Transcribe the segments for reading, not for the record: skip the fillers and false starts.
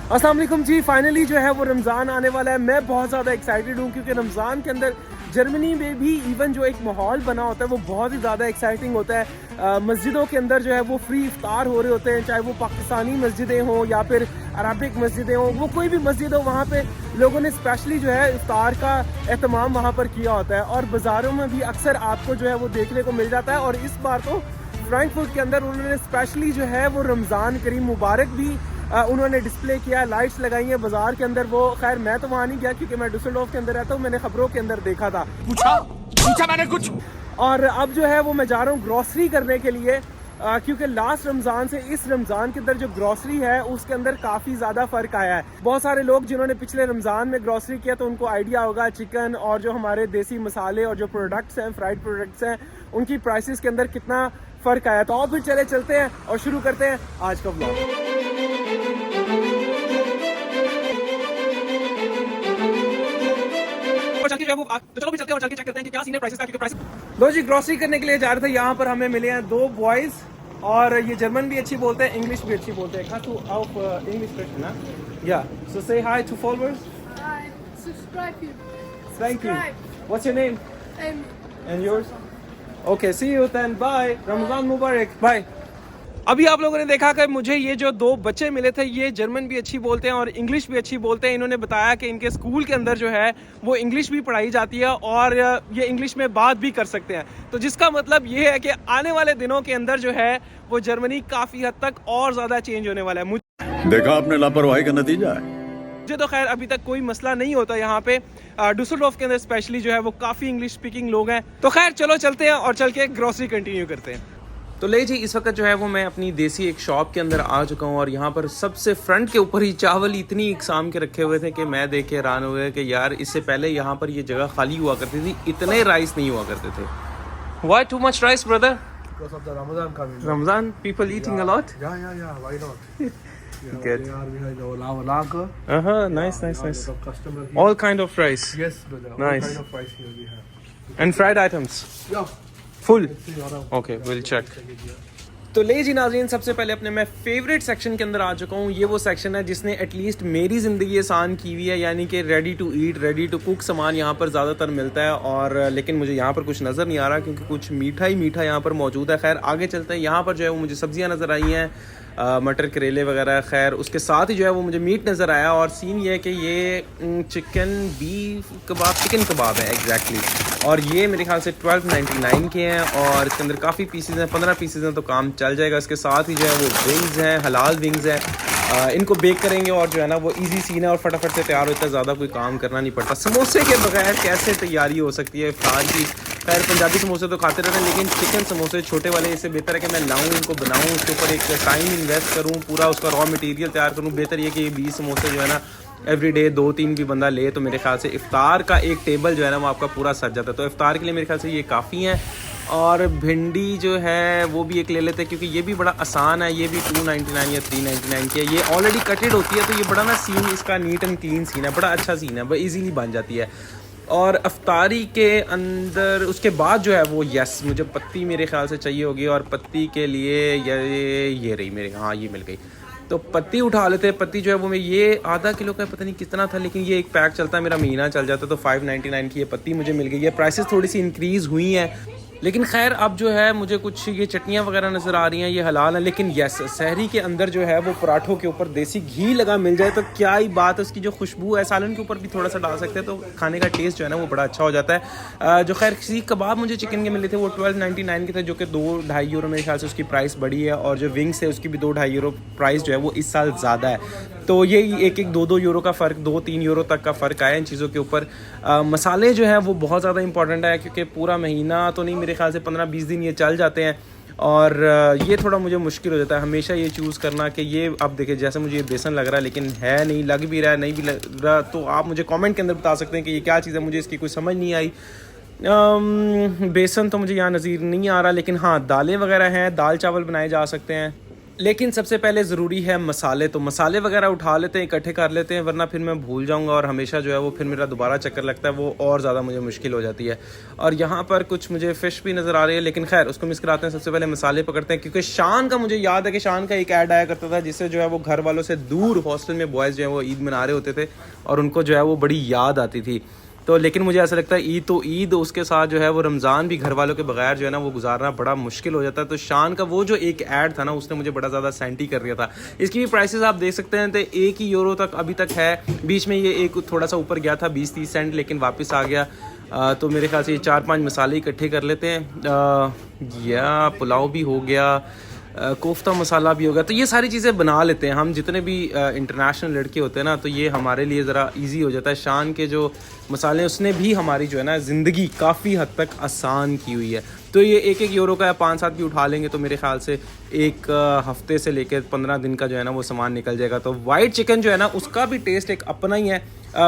अस्सलाम वालेकुम जी। फाइनली जो है वो रमज़ान आने वाला है। मैं बहुत ज़्यादा एक्साइटेड हूँ क्योंकि रमज़ान के अंदर जर्मनी में भी इवन जो एक माहौल बना होता है वो बहुत ही ज़्यादा एक्साइटिंग होता है। मस्जिदों के अंदर जो है वो फ्री इफ्तार हो रहे होते हैं, चाहे वो पाकिस्तानी मस्जिदें हों या फिर अरबिक मस्जिदें हों, वो कोई भी मस्जिद हो, वहाँ पे लोगों ने स्पेशली जो है इफ्तार का एहतमाम वहाँ पर किया होता है। और बाज़ारों में भी अक्सर आपको जो है वो देखने को मिल जाता है। और इस बार तो फ्रैंकफर्ट के अंदर उन्होंने स्पेशली जो है वो रमज़ान करीम मुबारक भी उन्होंने डिस्प्ले किया, लाइट्स लगाई हैं बाजार के अंदर। वो खैर मैं तो वहाँ नहीं गया क्योंकि मैं डुसलडोर्फ के अंदर रहता हूँ, मैंने खबरों के अंदर देखा था। पूछा मैंने कुछ। और अब जो है वो मैं जा रहा हूँ ग्रॉसरी करने के लिए, क्योंकि लास्ट रमज़ान से इस रमज़ान के अंदर जो ग्रॉसरी है उसके अंदर काफ़ी ज़्यादा फ़र्क आया है। बहुत सारे लोग जिन्होंने पिछले रमज़ान में ग्रॉसरी किया तो उनको आइडिया होगा चिकन और जो हमारे देसी मसाले और जो प्रोडक्ट्स हैं, फ्राइड प्रोडक्ट्स हैं, उनकी प्राइसेस के अंदर कितना फ़र्क आया। तो और फिर चलते हैं और शुरू करते हैं आज का व्लॉग। तो चलो भी चलते हैं और चल के चेक करते हैं कि क्या सीन है प्राइसेस का, क्योंकि प्राइस लो जी ग्रॉसरी करने के लिए जा रहे थे। यहाँ पर हमें मिले हैं दो बॉयज और ये जर्मन भी अच्छी बोलते हैं, इंग्लिश भी अच्छी बोलते हैं। टू ऑफ इंग्लिश क्वेश्चन ना या सो से hi to followers. Hi, subscribe you. Thank you. What's your name and yours? Okay see you then, bye. Ramzan मुबारक, बाय। अभी आप लोगों ने देखा कि मुझे ये जो दो बच्चे मिले थे ये जर्मन भी अच्छी बोलते हैं और इंग्लिश भी अच्छी बोलते हैं। इन्होंने बताया कि इनके स्कूल के अंदर जो है वो इंग्लिश भी पढ़ाई जाती है और ये इंग्लिश में बात भी कर सकते हैं। तो जिसका मतलब ये है कि आने वाले दिनों के अंदर जो है वो जर्मनी काफ़ी हद तक और ज़्यादा चेंज होने वाला है। देखा आपने लापरवाही का नतीजा है। मुझे तो खैर अभी तक कोई मसला नहीं होता यहाँ पे। डुसलडोर्फ के अंदर स्पेशली जो है वो काफ़ी इंग्लिश स्पीकिंग लोग हैं। तो खैर चलो चलते हैं और चल के ग्रॉसरी कंटिन्यू करते हैं। तो ले जी इस वक्त जो है वो मैं अपनी देसी एक शॉप के अंदर आ चुका हूँ और यहाँ पर सबसे फ्रंट के ऊपर ही चावल इतनी इकसाम के रखे हुए थे कि मैं देख के हैरान हो गया कि यार इससे पहले यहाँ पर ये जगह खाली हुआ करती थी, इतने राइस नहीं हुआ करते थे। Why too much rice, brother? Because of the Ramadan coming. Ramadan, people eating a lot? Yeah. Why not? Good. They are behind our lager. Nice. The customer here. All kind of rice. Yes, brother. Nice. All kind of rice here we have. And fried items. Yeah. Full. See around. Okay, we'll check. तो ले जी नाज़रीन, सबसे पहले अपने मैं favourite section के अंदर आ चुका हूँ। ये वो सेक्शन है जिसने एटलीस्ट मेरी ज़िंदगी आसान की हुई है, यानी कि ready to eat, ready to cook सामान यहाँ पर ज़्यादातर मिलता है। और लेकिन मुझे यहाँ पर कुछ नज़र नहीं आ रहा क्योंकि कुछ मीठा ही मीठा यहाँ पर मौजूद है। खैर आगे चलते हैं। यहाँ पर जो है वो मुझे सब्जियाँ नज़र आई हैं, मटर करेले वगैरह। खैर उसके साथ ही जो है वो मुझे मीट नज़र आया और सीन ये है कि ये चिकन कबाब है एग्जैक्टली। और ये मेरे ख्याल से 12.99 के हैं और इसके अंदर काफ़ी पीसेज हैं, 15 पीसेज हैं तो काम चल जाएगा। इसके साथ ही जो है वो विंग्स हैं, हलाल विंग्स हैं। इनको बेक करेंगे और जो है ना वो इजी सीन है और फटाफट से तैयार होता है, ज़्यादा कोई काम करना नहीं पड़ता। समोसे के बगैर कैसे तैयारी हो सकती है इफ्तार की? खैर पंजाबी समोसे तो खाते रहते हैं लेकिन चिकन समोसे छोटे वाले इससे बेहतर है कि मैं लाऊं, इनको बनाऊं, उसके ऊपर एक टाइम इन्वेस्ट करूं, पूरा उसका रॉ मटेरियल तैयार करूं। बेहतर ये कि 20 समोसे जो है ना एवरीडे 2-3 भी बंदा ले तो मेरे ख्याल से इफ्तार का एक टेबल जो है ना वो आपका पूरा सज जाता है। तो इफ्तार के लिए मेरे ख्याल से ये काफ़ी हैं। और भिंडी जो है वो भी एक ले लेते हैं क्योंकि ये भी बड़ा आसान है। ये भी 2.99 या 3.99 की है। ये ऑलरेडी कटेड होती है तो ये बड़ा ना सीन इसका नीट एंड क्लीन सीन है, बड़ा अच्छा सीन है, बड़ा ईजीली बन जाती है। और अफ्तारी के अंदर उसके बाद जो है वो यस मुझे पत्ती मेरे ख्याल से चाहिए होगी और पत्ती के लिए ये रही मेरे, हाँ ये मिल गई। तो पत्ती उठा लेते हैं। पत्ती जो है वो मैं ये आधा किलो का पता नहीं कितना था लेकिन ये एक पैक चलता है, मेरा महीना चल जाता है। तो 5.99 की ये पत्ती मुझे मिल गई है। प्राइसेस थोड़ी सी इंक्रीज़ हुई हैं लेकिन खैर अब जो है मुझे कुछ ये चटनियाँ वगैरह नज़र आ रही हैं, ये हलाल है। लेकिन यस सहरी के अंदर जो है वो पराठों के ऊपर देसी घी लगा मिल जाए तो क्या ही बात है, उसकी जो खुशबू है सालन के ऊपर भी थोड़ा सा डाल सकते हैं तो खाने का टेस्ट जो है ना वो बड़ा अच्छा हो जाता है। जो खैर सीख कबाब मुझे चिकन के मिले थे वो 12.99 के थे जो कि 2-2.5 यूरो मेरे ख्याल से उसकी प्राइस बढ़ी है। और जो विंग्स है उसकी भी 2-2.5 यूरो प्राइस जो है वो इस साल ज़्यादा है। तो ये 1-2 यूरो का फ़र्क, 2-3 यूरो तक का फ़र्क आया इन चीज़ों के ऊपर। मसाले जो है वो बहुत ज़्यादा इंपॉर्टेंट है क्योंकि पूरा महीना तो नहीं, मेरे ख्याल से 15-20 दिन ये चल जाते हैं और ये थोड़ा मुझे मुश्किल हो जाता है हमेशा ये चूज़ करना कि ये अब देखिए जैसे मुझे ये बेसन लग रहा है लेकिन है नहीं, लग भी रहा है नहीं भी लग रहा। तो आप मुझे कमेंट के अंदर बता सकते हैं कि ये क्या चीज़ है, मुझे इसकी कोई समझ नहीं आई। बेसन तो मुझे यहाँ नज़ीर नहीं आ रहा लेकिन हाँ दालें वगैरह हैं, दाल चावल बनाए जा सकते हैं। लेकिन सबसे पहले ज़रूरी है मसाले, तो मसाले वगैरह उठा लेते हैं, इकट्ठे कर लेते हैं, वरना फिर मैं भूल जाऊंगा और हमेशा जो है वो फिर मेरा दोबारा चक्कर लगता है, वो और ज़्यादा मुझे मुश्किल हो जाती है। और यहाँ पर कुछ मुझे फ़िश भी नज़र आ रही है, लेकिन खैर उसको मिस कराते हैं। सबसे पहले मसाले पकड़ते हैं, क्योंकि शान का मुझे याद है कि शान का एक ऐड आया करता था जिससे जो है वो घर वालों से दूर हॉस्टल में बॉयज़ जो है वो ईद मना रहे होते थे और उनको जो है वो बड़ी याद आती थी। तो लेकिन मुझे ऐसा लगता है ईद तो ईद, उसके साथ जो है वो रमज़ान भी घर वालों के बगैर जो है ना वो गुजारना बड़ा मुश्किल हो जाता है। तो शान का वो जो एक ऐड था ना, उसने मुझे बड़ा ज़्यादा सेंटी कर दिया था। इसकी भी प्राइसेस आप देख सकते हैं, तो 1 ही यूरो तक अभी तक है। बीच में ये एक थोड़ा सा ऊपर गया था 20-30 सेंट, लेकिन वापस आ गया। तो मेरे ख्याल से ये 4-5 मसाले इकट्ठे कर लेते हैं। या पुलाव भी हो गया, कोफ्ता मसाला भी होगा, तो ये सारी चीज़ें बना लेते हैं हम। जितने भी इंटरनेशनल लड़के होते हैं ना, तो ये हमारे लिए ज़रा इजी हो जाता है। शान के जो मसाले हैं उसने भी हमारी जो है ना ज़िंदगी काफ़ी हद तक आसान की हुई है। तो ये 1-1 यूरो का 5-7 भी उठा लेंगे तो मेरे ख्याल से एक हफ्ते से लेकर 15 दिन का जो है ना वो सामान निकल जाएगा। तो वाइट चिकन जो है ना उसका भी टेस्ट एक अपना ही है।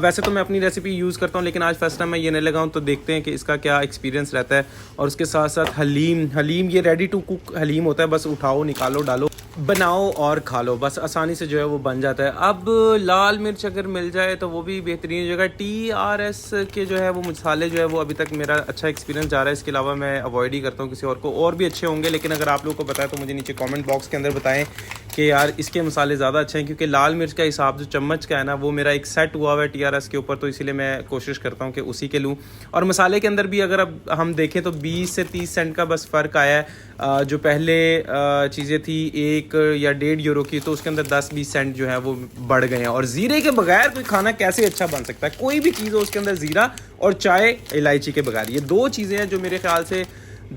वैसे तो मैं अपनी रेसिपी यूज़ करता हूँ, लेकिन आज फर्स्ट टाइम मैं ये नहीं लगाऊँ, तो देखते हैं कि इसका क्या एक्सपीरियंस रहता है। और उसके साथ साथ हलीम ये रेडी टू कुक हलीम होता है, बस उठाओ, निकालो, डालो, बनाओ और खा लो, बस आसानी से जो है वो बन जाता है। अब लाल मिर्च अगर मिल जाए तो वो भी बेहतरीन जगह। TRS के जो है वो मसाले जो है वो अभी तक मेरा अच्छा एक्सपीरियंस जा रहा है। इसके अलावा मैं अवॉइड ही करता हूँ किसी और को, और भी अच्छे होंगे, लेकिन अगर आप लोगों को बताएं तो मुझे नीचे कमेंट बॉक्स के अंदर बताएं कि यार इसके मसाले ज़्यादा अच्छे हैं। क्योंकि लाल मिर्च का हिसाब जो चम्मच का है ना, वो मेरा एक सेट हुआ हुआ है TRS के ऊपर, तो इसीलिए मैं कोशिश करता हूँ कि उसी के लूँ। और मसाले के अंदर भी अगर अब हम देखें तो 20 से 30 सेंट का बस फ़र्क आया है। जो पहले चीज़ें थी 1 या 1.5 यूरो की, तो उसके अंदर 10-20 सेंट जो है वो बढ़ गए हैं। और ज़ीरे के बगैर कोई खाना कैसे अच्छा बन सकता है? कोई भी चीज़ हो उसके अंदर ज़ीरा और चाय इलायची के बगैर, ये 2 चीज़ें हैं जो मेरे ख्याल से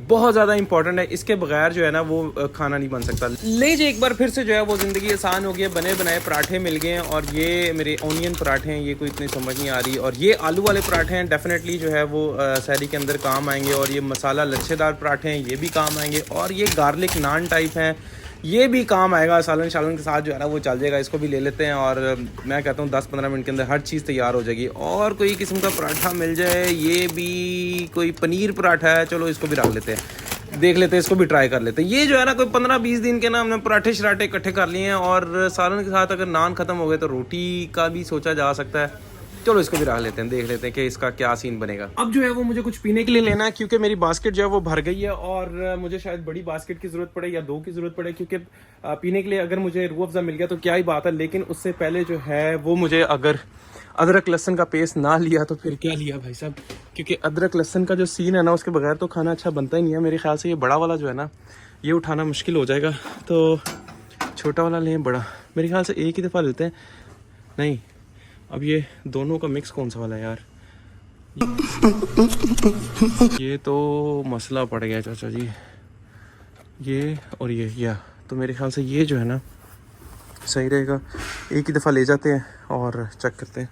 बहुत ज़्यादा इंपॉर्टेंट है। इसके बगैर जो है ना वो खाना नहीं बन सकता। ले जी एक बार फिर से जो है वो ज़िंदगी आसान हो गई है। बने बनाए पराठे मिल गए हैं, और ये मेरे ऑनियन पराठे हैं, ये कोई इतनी समझ नहीं आ रही। और ये आलू वाले पराठे हैं, डेफिनेटली जो है वो सहरी के अंदर काम आएंगे। और ये मसाला लच्छेदार पराठे हैं, ये भी काम आएंगे। और ये गार्लिक नान टाइप हैं, ये भी काम आएगा, सालन शालन के साथ जो है ना वो चल जाएगा। इसको भी ले लेते हैं, और मैं कहता हूँ 10-15 मिनट के अंदर हर चीज़ तैयार हो जाएगी। और कोई किस्म का पराठा मिल जाए, ये भी कोई पनीर पराठा है, चलो इसको भी रख लेते हैं, देख लेते हैं, इसको भी ट्राई कर लेते हैं। ये जो है ना कोई 15-20 दिन के ना हमने पराठे शराठे इकट्ठे कर लिए हैं। और सालन के साथ अगर नान ख़त्म हो गए तो रोटी का भी सोचा जा सकता है। चलो इसको भी रख लेते हैं, देख लेते हैं कि इसका क्या सीन बनेगा। अब जो है वो मुझे कुछ पीने के लिए लेना है, क्योंकि मेरी बास्केट जो है वो भर गई है। और मुझे शायद बड़ी बास्केट की ज़रूरत पड़े या 2 की ज़रूरत पड़े, क्योंकि पीने के लिए अगर मुझे रूह अफ़ज़ा मिल गया तो क्या ही बात है। लेकिन उससे पहले जो है वो मुझे अगर अदरक लहसन का पेस्ट ना लिया तो फिर क्या लिया भाई साहब, क्योंकि अदरक लहसन का जो सीन है ना उसके बगैर तो खाना अच्छा बनता ही नहीं है। मेरे ख्याल से ये बड़ा वाला जो है ना ये उठाना मुश्किल हो जाएगा, तो छोटा वाला लें बड़ा। मेरे ख्याल से एक ही दफ़ा लेते हैं। नहीं, अब ये दोनों का मिक्स कौन सा वाला है यार? ये तो मसला पड़ गया चाचा जी, ये और ये, या तो मेरे ख्याल से ये जो है ना सही रहेगा। एक ही दफ़ा ले जाते हैं और चेक करते हैं।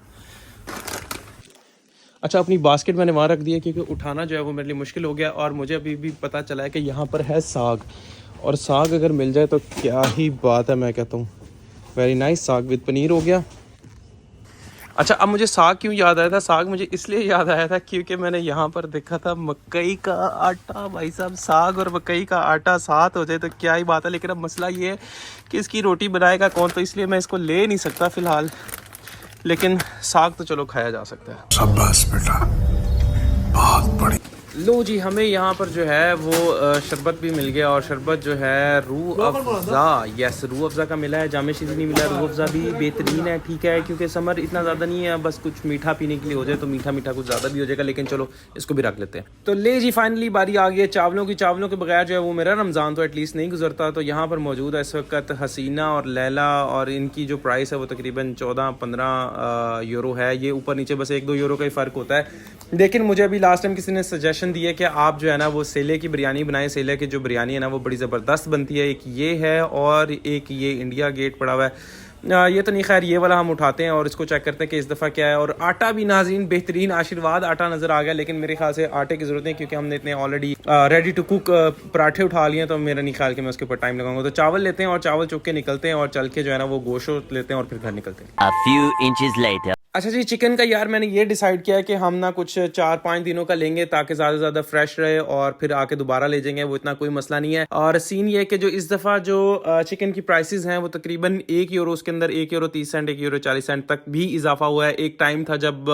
अच्छा, अपनी बास्केट मैंने वहाँ रख दी है, क्योंकि उठाना जो है वो मेरे लिए मुश्किल हो गया। और मुझे अभी भी पता चला है कि यहाँ पर है साग, और साग अगर मिल जाए तो क्या ही बात है। मैं कहता हूँ वेरी नाइस, साग विद पनीर हो गया। अच्छा, अब मुझे साग क्यों याद आया था? साग मुझे इसलिए याद आया था क्योंकि मैंने यहाँ पर देखा था मकई का आटा। भाई साहब, साग और मकई का आटा साथ हो जाए तो क्या ही बात है। लेकिन अब मसला ये है कि इसकी रोटी बनाएगा कौन, तो इसलिए मैं इसको ले नहीं सकता फ़िलहाल। लेकिन साग तो चलो खाया जा सकता है। शाबाश बेटा, बहुत बड़ी। लो जी, हमें यहाँ पर जो है वो शरबत भी मिल गया। और शरबत जो है रूह अफ़ज़ा, यस रूह अफ़ज़ा का मिला है। जामे शीज़ी नहीं मिला। रूह अफ़ज़ा भी बेहतरीन है, ठीक है, क्योंकि समर इतना ज़्यादा नहीं है, बस कुछ मीठा पीने के लिए हो जाए तो मीठा मीठा कुछ ज़्यादा भी हो जाएगा। लेकिन चलो इसको भी रख लेते हैं। तो ले जी, फाइनली बारी आ गई है चावलों की। चावलों के बगैर जो है वो मेरा रमज़ान तो एटलीस्ट नहीं गुजरता। तो यहाँ पर मौजूद है इस वक्त हसीना और लैला, और इनकी जो प्राइस है वो तकरीबन 14-15 यूरो है। ये ऊपर नीचे बस 1-2 यूरो का ही फ़र्क होता है। लेकिन मुझे अभी लास्ट टाइम किसी ने सजेशन दिया कि आप जो है ना वो सेले की बिरयानी बनाएं। सेले की जो बिरयानी है ना वो बड़ी ज़बरदस्त बनती है। एक ये है और एक ये इंडिया गेट पड़ा हुआ है। ये तो नहीं, खैर ये वाला हम उठाते हैं और इसको चेक करते हैं कि इस दफ़ा क्या है। और आटा भी नाज़रीन बेहतरीन आशीर्वाद आटा नज़र आ गया, लेकिन मेरे ख्याल से आटे की ज़रूरत नहीं, क्योंकि हमने इतने ऑलरेडी रेडी टू कुक पराठे उठा लिए हैं। तो मेरा नहीं ख्याल कि मैं उसके ऊपर टाइम लगाऊंगा। तो चावल लेते हैं और चावल चुक के निकलते हैं, और चल के जो है ना वो गोश्त लेते हैं और फिर घर निकलते हैं। A few inches later. अच्छा जी, चिकन का यार मैंने ये डिसाइड किया है कि हम ना कुछ 4-5 दिनों का लेंगे ताकि ज़्यादा से ज़्यादा फ्रेश रहे और फिर आके दोबारा ले जाएंगे, वो इतना कोई मसला नहीं है। और सीन ये है कि जो इस दफ़ा जो चिकन की प्राइसेस हैं वो तकरीबन €1 के अंदर €1.30 €1.40 तक भी इजाफा हुआ है। एक टाइम था जब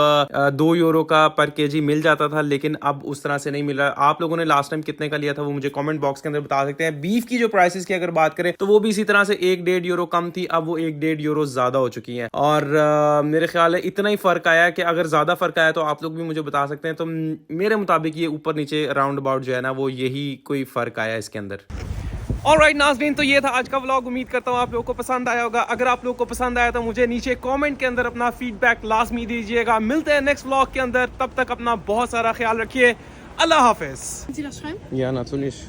€2 का पर केजी मिल जाता था, लेकिन अब उस तरह से नहीं मिल रहा। आप लोगों ने लास्ट टाइम कितने का लिया था वो मुझे कॉमेंट बॉक्स के अंदर बता सकते हैं। बीफ की जो प्राइसेस की अगर बात करें तो वो भी इसी तरह से €1-1.5 कम थी, अब वो €1-1.5 ज़्यादा हो चुकी है। और मेरे ख्याल है इतना ही फर्क आया कि अगर ज्यादा फर्क आया तो आप लोग भी मुझे बता सकते हैं। तो मेरे मुताबिक ये ऊपर नीचे राउंड अबाउट जो है ना वो यही कोई फर्क आया इसके अंदर। ऑलराइट नाज़रीन, तो ये था आज का व्लॉग। उम्मीद करता हूँ आप लोगों को पसंद आया होगा। अगर आप लोगों को पसंद आया तो मुझे नीचे कमेंट के अंदर अपना फीडबैक लाजमी दीजिएगा। मिलते हैं नेक्स्ट व्लॉग के अंदर, तब तक अपना बहुत सारा ख्याल रखिए। अल्लाह हाफिज। Sie das schreiben? Ja, natürlich.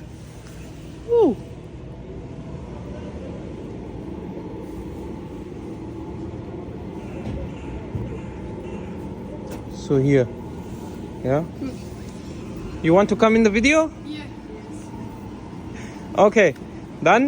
So here, yeah. You want to come in the video? Yeah. Okay, done.